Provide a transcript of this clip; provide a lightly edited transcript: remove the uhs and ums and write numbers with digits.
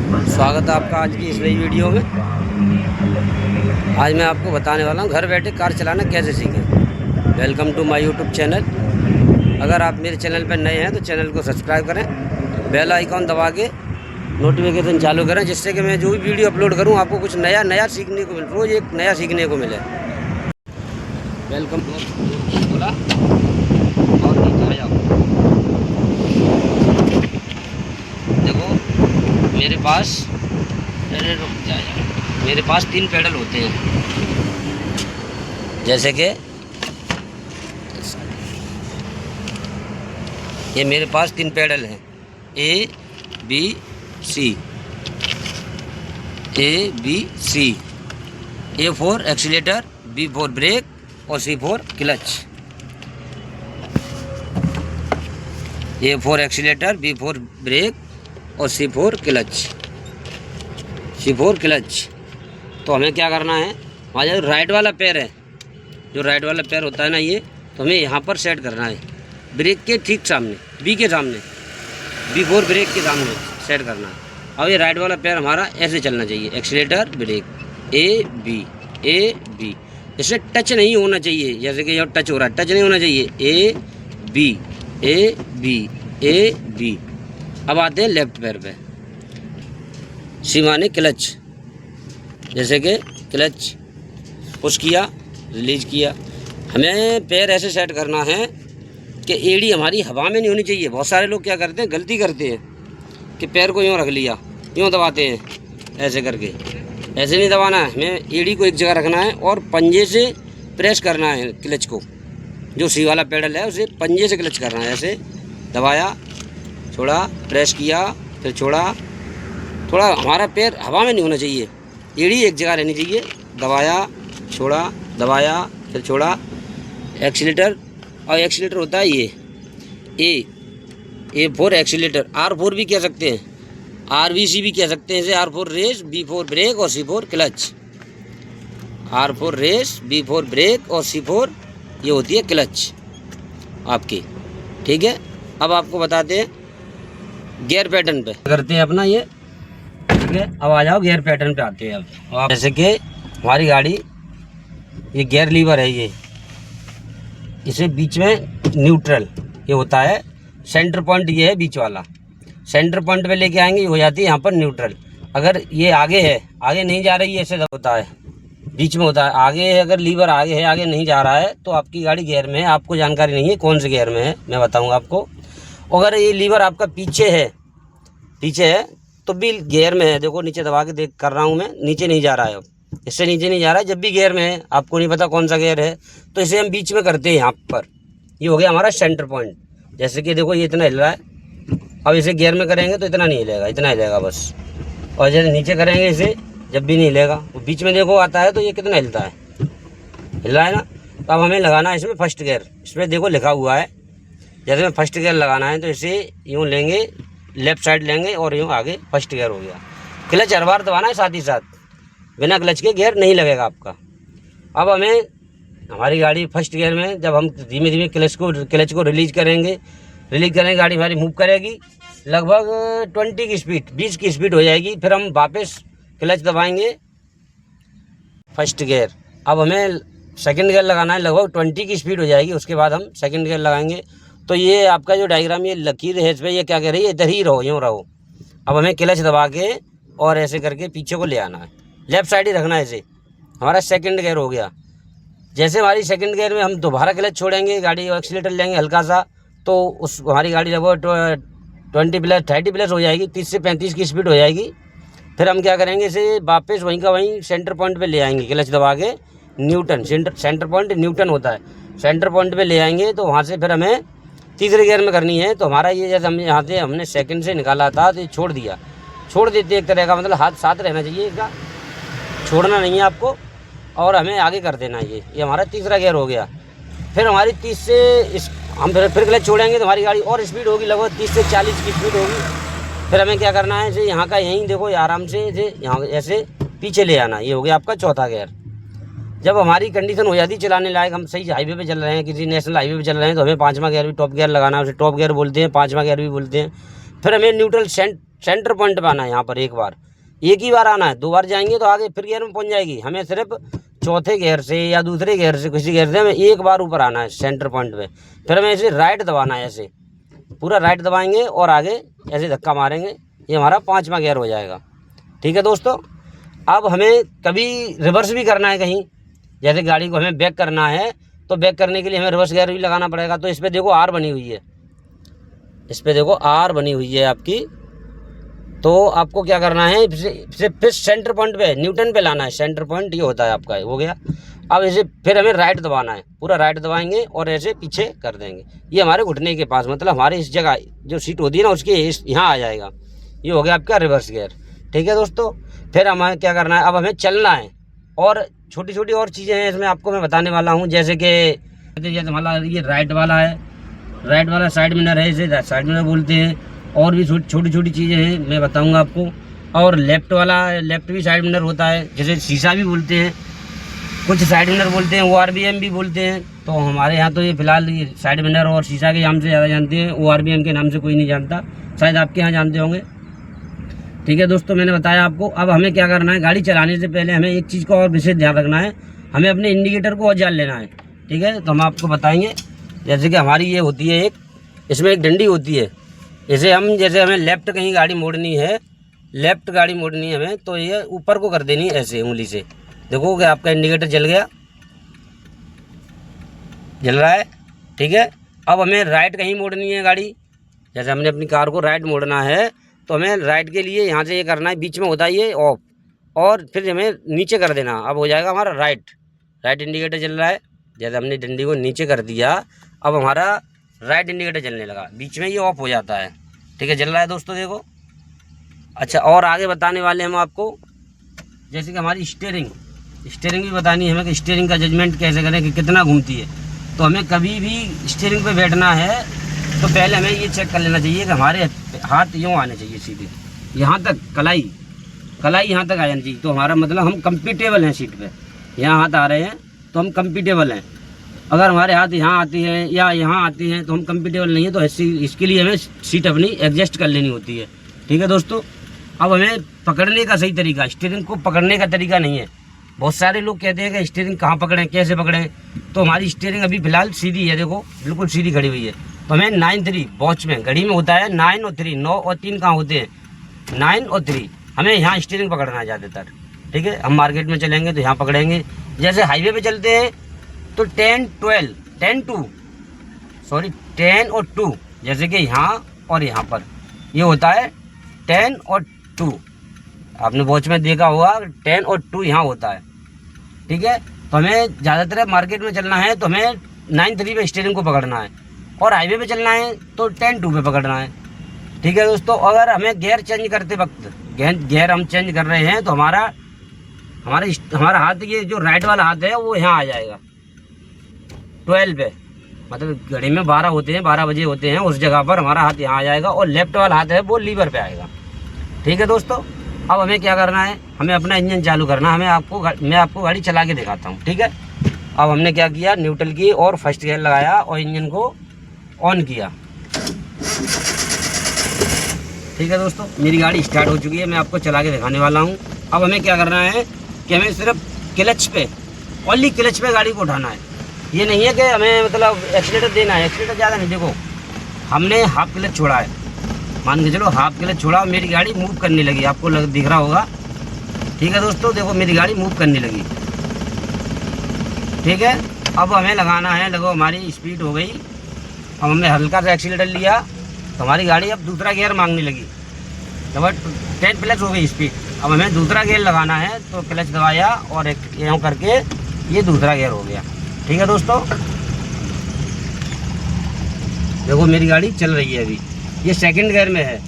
स्वागत है आपका आज की इस नई वीडियो में। आज मैं आपको बताने वाला हूँ घर बैठे कार चलाना कैसे सीखें। Welcome to my YouTube channel. अगर आप मेरे चैनल पर नए हैं तो चैनल को सब्सक्राइब करें, बेल आइकॉन दबा के नोटिफिकेशन चालू करें, जिससे कि मैं जो भी वीडियो अपलोड करूँ आपको कुछ नया सीखने को मिले, रोज़ एक नया सीखने को मिले। वेलकम बोला और नीचे आ जाओ। देखो मेरे पास मेरे पास 3 पेडल होते हैं, जैसे कि ये मेरे पास 3 पेडल हैं, A B C. A for accelerator, B for brake और C for clutch. A for accelerator, B for brake और सी फॉर क्लच। तो हमें क्या करना है, हमारा जो राइट वाला पैर है, जो राइट वाला पैर होता है ना, ये तो हमें यहाँ पर सेट करना है, ब्रेक के ठीक सामने, बी के सामने, बी फॉर ब्रेक के सामने सेट करना है। और ये राइट वाला पैर हमारा ऐसे चलना चाहिए, एक्सीलेटर ब्रेक, ए बी। इससे टच नहीं होना चाहिए, जैसे कि यहाँ टच हो रहा है, टच नहीं होना चाहिए, ए बी। अब आते हैं लेफ्ट पैर पे, सी माने क्लच, जैसे कि क्लच पुश किया, रिलीज किया। हमें पैर ऐसे सेट करना है कि एड़ी हमारी हवा में नहीं होनी चाहिए। बहुत सारे लोग क्या करते हैं, गलती करते हैं कि पैर को यूँ रख लिया, यूँ दबाते हैं ऐसे करके। ऐसे नहीं दबाना है, हमें एड़ी को एक जगह रखना है और पंजे से प्रेस करना है क्लच को। जो सी वाला पेडल है उसे पंजे से क्लच करना है, ऐसे दबाया, छोड़ा, प्रेस किया, फिर छोड़ा। थोड़ा हमारा पैर हवा में नहीं होना चाहिए, एड़ी एक जगह रहनी चाहिए। दबाया, छोड़ा, दबाया, फिर छोड़ा। एक्सीलेटर, और एक्सीलेटर होता है ये A for accelerator, R for भी कह सकते हैं, RBC भी कह सकते हैं इसे, R for race, B for brake और C for clutch. R for race, B for brake और सी फॉर ये होती है क्लच आपकी। ठीक है, अब आपको बताते हैं गियर पैटर्न पे करते हैं अपना ये। ठीक है, अब आ जाओ गियर पैटर्न पे आते हैं। अब जैसे कि हमारी गाड़ी, ये गियर लीवर है, ये इसे बीच में न्यूट्रल ये होता है, सेंटर पॉइंट ये है बीच वाला, सेंटर पॉइंट पे लेके आएंगे, ये हो जाती है यहाँ पर न्यूट्रल। अगर ये आगे है, आगे नहीं जा रही है, ऐसे होता है, बीच में होता है। आगे है, अगर लीवर आगे है, आगे नहीं जा रहा है, तो आपकी गाड़ी गियर में है। आपको जानकारी नहीं है कौन से गियर में है, मैं बताऊँगा आपको। अगर ये लीवर आपका पीछे है तो भी गियर में है। देखो नीचे दबा के देख कर रहा हूँ मैं, नीचे नहीं जा रहा है, अब इससे नीचे नहीं जा रहा है। जब भी गियर में है, आपको नहीं पता कौन सा गियर है, तो इसे हम बीच में करते हैं यहाँ पर। ये हो गया हमारा सेंटर पॉइंट। जैसे कि देखो ये इतना हिल रहा है, अब इसे गियर में करेंगे तो इतना नहीं हिलेगा, इतना हिलेगा बस। और जैसे नीचे करेंगे इसे, जब भी नहीं हिलेगा। वो बीच में देखो आता है तो ये कितना हिलता है, हिल रहा है ना। तो अब हमें लगाना है इसमें फर्स्ट गियर। इसमें देखो लिखा हुआ है, जैसे में फर्स्ट गियर लगाना है तो इसे यूँ लेंगे, लेफ्ट साइड लेंगे और यूँ आगे फर्स्ट गियर हो गया। क्लच हर बार दबाना है साथ ही साथ, बिना क्लच के गियर नहीं लगेगा आपका। अब हमें हमारी गाड़ी फर्स्ट गियर में, जब हम धीमे धीमे क्लच को रिलीज करेंगे, गाड़ी हमारी मूव करेगी लगभग 20 की स्पीड, 20 की स्पीड हो जाएगी। फिर हम वापस क्लच दबाएंगे, फर्स्ट गियर। अब हमें सेकंड गियर लगाना है, लगभग 20 की स्पीड हो जाएगी, उसके बाद हम सेकंड गियर लगाएंगे। तो ये आपका जो डायग्राम, ये लकीर है इस पर, ये क्या कह रही है, इधर ही रहो, यूँ रहो। अब हमें क्लच दबा के और ऐसे करके पीछे को ले आना है, लेफ्ट साइड ही रखना है इसे। हमारा सेकंड गियर हो गया। जैसे हमारी सेकंड गियर में हम दोबारा क्लच छोड़ेंगे, गाड़ी एक्सीलेटर लेंगे हल्का सा, तो उस हमारी गाड़ी लगभग 20 प्लस 30 प्लस हो जाएगी, 30 से 35 की स्पीड हो जाएगी। फिर हम क्या करेंगे, इसे वापस वहीं का वहीं सेंटर पॉइंट पे ले आएंगे, क्लच दबा के। न्यूटन, सेंटर पॉइंट न्यूटन होता है, सेंटर पॉइंट पे ले आएंगे। तो वहाँ से फिर हमें तीसरे गियर में करनी है। तो हमारा ये, जैसे हम यहाँ से हमने सेकंड से निकाला था तो ये छोड़ देते एक तरह का, मतलब हाथ साथ रहना चाहिए इसका, छोड़ना नहीं है आपको, और हमें आगे कर देना है। ये हमारा तीसरा गियर हो गया। फिर हमारी 30 से हम फिर क्लच छोड़ेंगे तो हमारी गाड़ी और स्पीड होगी, लगभग 30 से 40 की स्पीड होगी। फिर हमें क्या करना है, इसे यहाँ का यहीं देखो, आराम से इसे यहाँ ऐसे पीछे ले आना। ये हो गया आपका चौथा गियर। जब हमारी कंडीशन हो जाती चलाने लायक, हम सही हाईवे पे चल रहे हैं, किसी नेशनल हाईवे पे चल रहे हैं, तो हमें 5वां गियर भी टॉप गियर लगाना है, उसे टॉप गियर बोलते हैं, 5वां गियर भी बोलते हैं। फिर हमें न्यूट्रल सेंटर पॉइंट पे आना है। यहाँ पर एक ही बार आना है, 2 बार जाएंगे तो आगे फिर गियर में पहुंच जाएगी। हमें सिर्फ चौथे गियर से या दूसरे गियर से, किसी गियर से हमें एक बार ऊपर आना है सेंटर पॉइंट पे। फिर हमें ऐसे राइट दबाना है, ऐसे पूरा राइट दबाएंगे और आगे ऐसे धक्का मारेंगे, ये हमारा 5वां गियर हो जाएगा। ठीक है दोस्तों। अब हमें कभी रिवर्स भी करना है कहीं, जैसे गाड़ी को हमें बैक करना है तो बैक करने के लिए हमें रिवर्स गियर भी लगाना पड़ेगा। तो इस पर देखो आर बनी हुई है, इस पर देखो आर बनी हुई है आपकी। तो आपको क्या करना है, फिर सेंटर पॉइंट पे न्यूटन पे लाना है। सेंटर पॉइंट ये होता है आपका, हो गया। अब ऐसे फिर हमें राइट दबाना है, पूरा राइट दबाएंगे और ऐसे पीछे कर देंगे। ये हमारे घुटने के पास, मतलब हमारे इस जगह जो सीट होती है ना उसके यहाँ आ जाएगा। ये हो गया आपका रिवर्स गियर। ठीक है दोस्तों। फिर हमें क्या करना है, अब हमें चलना है। और छोटी छोटी और चीज़ें हैं इसमें आपको मैं बताने वाला हूँ, जैसे कि हमारा ये राइट वाला है, राइट वाला साइड मिरर है, इसे साइड मिरर बोलते हैं। और भी छोटी छोटी चीज़ें हैं मैं बताऊंगा आपको। और लेफ्ट वाला, लेफ्ट भी साइड मिरर होता है, जैसे शीशा भी बोलते हैं, कुछ साइड मिरर बोलते हैं, ORBM भी बोलते हैं। तो हमारे यहाँ तो ये फिलहाल ये साइड मिरर और शीशा के नाम से ज़्यादा जानते हैं, ORBM के नाम से कोई नहीं जानता, शायद आपके यहाँ जानते होंगे। ठीक है दोस्तों, मैंने बताया आपको। अब हमें क्या करना है, गाड़ी चलाने से पहले हमें एक चीज़ का और विशेष ध्यान रखना है, हमें अपने इंडिकेटर को और जान लेना है। ठीक है, तो हम आपको बताएंगे। जैसे कि हमारी ये होती है एक, इसमें एक डंडी होती है, जैसे हमें लेफ़्ट कहीं गाड़ी मोड़नी है, लेफ़्ट गाड़ी मोड़नी है हमें, तो ये ऊपर को कर देनी है ऐसे उंगली से। देखो कि आपका इंडिकेटर जल गया, जल रहा है। ठीक है। अब हमें राइट कहीं मोड़नी है गाड़ी, जैसे हमने अपनी कार को राइट मोड़ना है तो हमें राइट के लिए यहाँ से ये करना है, बीच में होता है ये ऑफ, और फिर हमें नीचे कर देना। अब हो जाएगा हमारा राइट इंडिकेटर जल रहा है। जैसे हमने डंडी को नीचे कर दिया, अब हमारा राइट इंडिकेटर जलने लगा, बीच में ये ऑफ हो जाता है। ठीक है, जल रहा है दोस्तों, देखो। अच्छा, और आगे बताने वाले हम आपको, जैसे कि हमारी स्टीयरिंग भी बतानी है हमें कि स्टीयरिंग का जजमेंट कैसे करें कि कितना घूमती है। तो हमें कभी भी स्टीयरिंग पे बैठना है तो पहले हमें ये चेक कर लेना चाहिए कि हमारे हाथ यूँ आने चाहिए सीधे, यहाँ तक कलाई यहाँ तक आ जानी चाहिए। तो हमारा मतलब हम कंफर्टेबल हैं सीट पे, यहाँ हाथ आ रहे हैं तो हम कंफर्टेबल हैं। अगर हमारे हाथ यहाँ आती हैं या यहाँ आती हैं तो हम कंफर्टेबल नहीं है। तो इसके लिए हमें सीट अपनी एडजस्ट कर लेनी होती है। ठीक है दोस्तों। अब हमें पकड़ने का सही तरीका, स्टीयरिंग को पकड़ने का तरीका नहीं है। बहुत सारे लोग कहते हैं कि स्टीयरिंग कहाँ पकड़ें, कैसे पकड़ें। तो हमारी स्टीयरिंग अभी फ़िलहाल सीधी है, देखो बिल्कुल सीधी खड़ी हुई है। तो हमें 9-3 वॉच में, घड़ी में होता है 9 और 3, 9 और 3 कहाँ होते हैं, 9 और 3। हमें यहाँ स्टीयरिंग पकड़ना है ज़्यादातर। ठीक है, हम मार्केट में चलेंगे तो यहाँ पकड़ेंगे। जैसे हाईवे पे चलते हैं तो 10 और 2, जैसे कि यहाँ और यहाँ पर ये होता है 10 और 2। आपने वॉच में देखा होगा 10 और 2 यहाँ होता है। ठीक है, तो हमें ज़्यादातर मार्केट में चलना है तो हमें 9-3 पे स्टीयरिंग को पकड़ना है, और हाईवे पे चलना है तो 10-2 पे पकड़ना है। ठीक है दोस्तों। अगर हमें गियर चेंज करते वक्त गियर हम चेंज कर रहे हैं तो हमारा हाथ, ये जो राइट वाला हाथ है वो यहाँ आ जाएगा 12 पे, मतलब घड़ी में 12 होते हैं, 12 बजे होते हैं, उस जगह पर हमारा हाथ यहाँ आ जाएगा, और लेफ्ट वाला हाथ है वो लीवर पे आएगा। ठीक है दोस्तों। अब हमें क्या करना है, हमें अपना इंजन चालू करना है। मैं आपको गाड़ी चला के दिखाता हूँ। ठीक है। अब हमने क्या किया, न्यूट्रल की और फर्स्ट गियर लगाया और इंजन को ऑन किया। ठीक है दोस्तों, मेरी गाड़ी स्टार्ट हो चुकी है, मैं आपको चला के दिखाने वाला हूँ। अब हमें क्या करना है कि हमें सिर्फ क्लच पे, ओनली क्लच पे गाड़ी को उठाना है। ये नहीं है कि हमें मतलब एक्सीलेटर देना है, एक्सीलेटर ज़्यादा नहीं। देखो हमने हाफ क्लच छोड़ा है, मान के चलो हाफ क्लच छोड़ा, मेरी गाड़ी मूव करने लगी, आपको दिख रहा होगा। ठीक है दोस्तों, देखो मेरी गाड़ी मूव करने लगी। ठीक है, अब हमें लगाना है, देखो हमारी स्पीड हो गई। अब हमने हल्का सा एक्सीलेटर लिया तो हमारी गाड़ी अब दूसरा गियर मांगने लगी, तो 10+ हो गई स्पीड। अब हमें दूसरा गियर लगाना है तो क्लच दबाया और एक यूँ करके ये दूसरा गियर हो गया। ठीक है दोस्तों, देखो मेरी गाड़ी चल रही है, अभी ये सेकंड गियर में है।